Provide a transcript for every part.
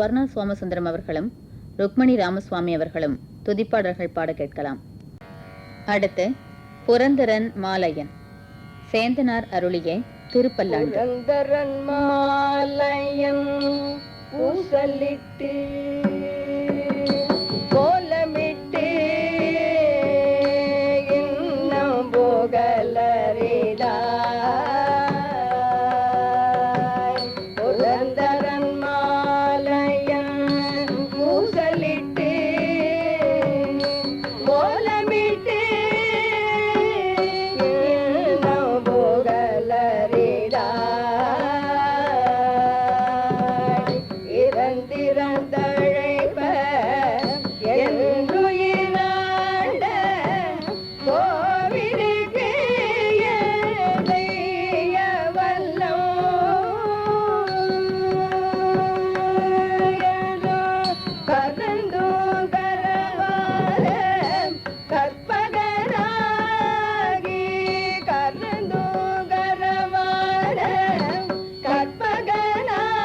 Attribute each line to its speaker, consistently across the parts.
Speaker 1: ஸ்வர்ணா சோமசுந்தரம் அவர்களும் ருக்மணி ராமசுவாமி அவர்களும் துதிப்பாடல்கள் பாட கேட்கலாம். அடுத்து புரந்தரன் மாலையன் சேந்தனார் அருளிய திருப்பல்லாண்டு.
Speaker 2: புரந்தரன் மாலையன் பூசலிட்டு கோலமிட்டு இன்னும் போகலரிடா புரந்தரன் மாலையன் பூசலிட்டு கோலமிட்டு இன்னும் போகலரிடா இறந்திறந்தழைப்ப என்றுயிராண்ட கோவிலுக்கு எதைய வல்லம் கரந்தூகரவார கற்பகராகி கரந்தூகரவார கற்பகராகி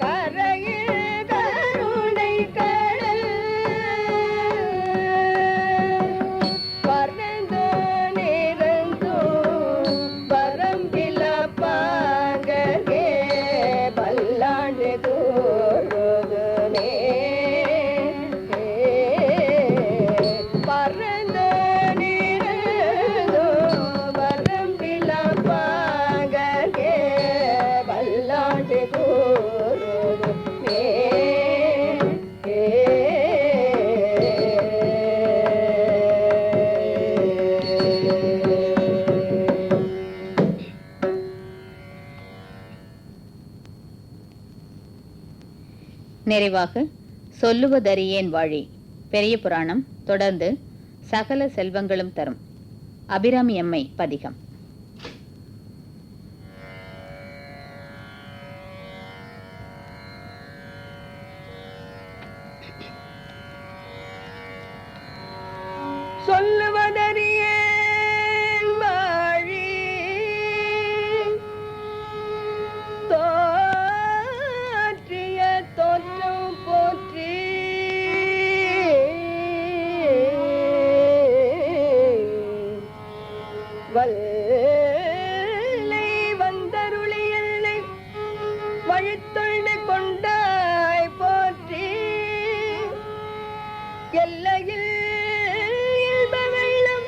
Speaker 2: கரையில் கருணை கடல் பறந்து நிறந்து வரம்பில பாங்கே பல்லாண்டு கூறுதுனே பறந்து நிறந்து வரம்பில பாங்கே பல்லாண்டு கூறுதுனே
Speaker 1: நிறைவாக சொல்லுவதறியேன் வாழி பெரிய புராணம், தொடர்ந்து சகல செல்வங்களும் தரும் அபிராமி அம்மை பதிகம்.
Speaker 2: சொல்லுவதறியேன் வாழி தோற்றிய தோற்றம் போற்றி வல்லை வந்தருளியல்லை வழித்தொண்டு கொண்டாய் போற்றி எல்லையில் இன்பவெள்ளம்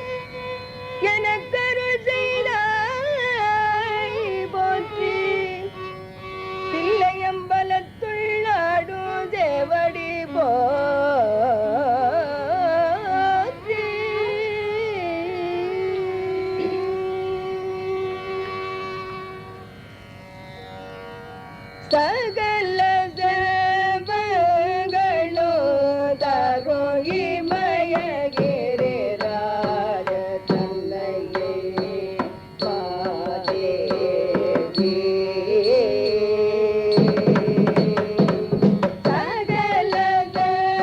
Speaker 2: எனக்கருள் செய்தாய் போற்றி தில்லையம்பலத்துள்ளாடு தேவடி போற்றி சகல தேவகளோ தரும் இமயகிரி ராஜ தன்னையே மாதேவி சகல தேவகளோ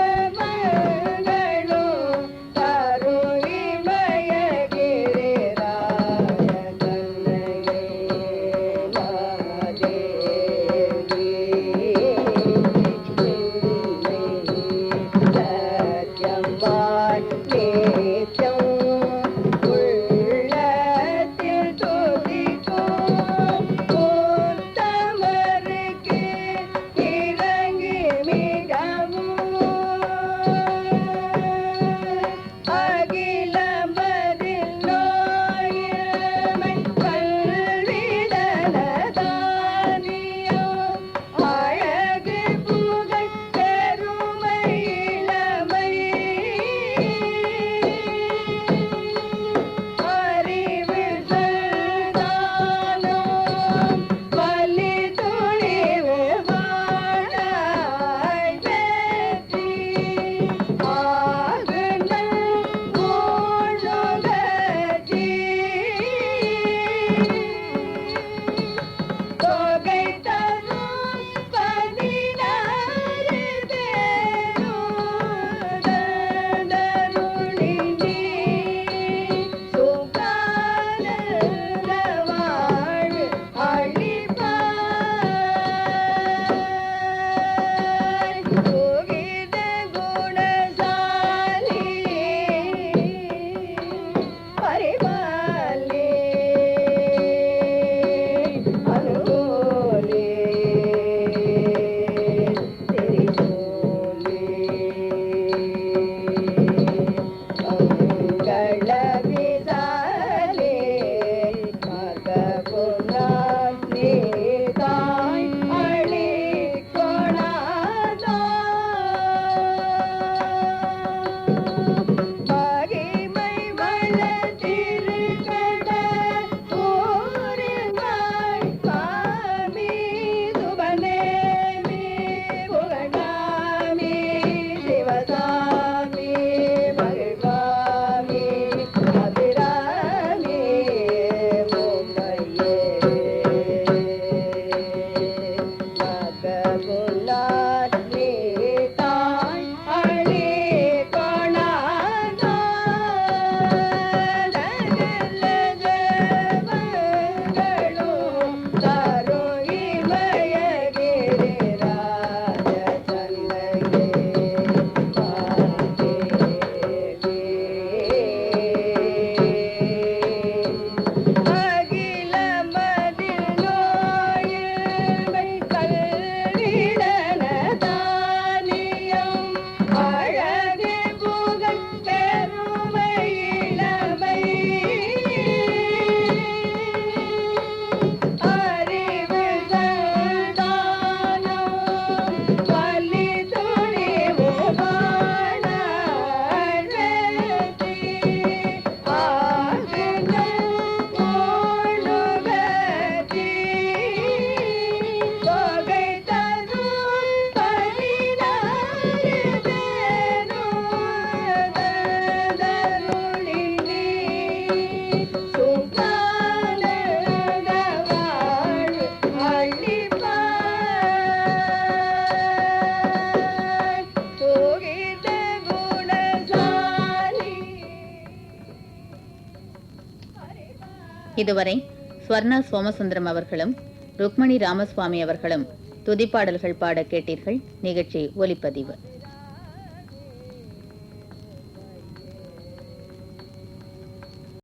Speaker 1: இதுவரை ஸ்வர்ணா சோமசுந்தரம் அவர்களும் ருக்மணி ராமசுவாமி அவர்களும் துதிப்பாடல்கள் பாட கேட்டீர்கள். நிகழ்ச்சி ஒலிப்பதிவு.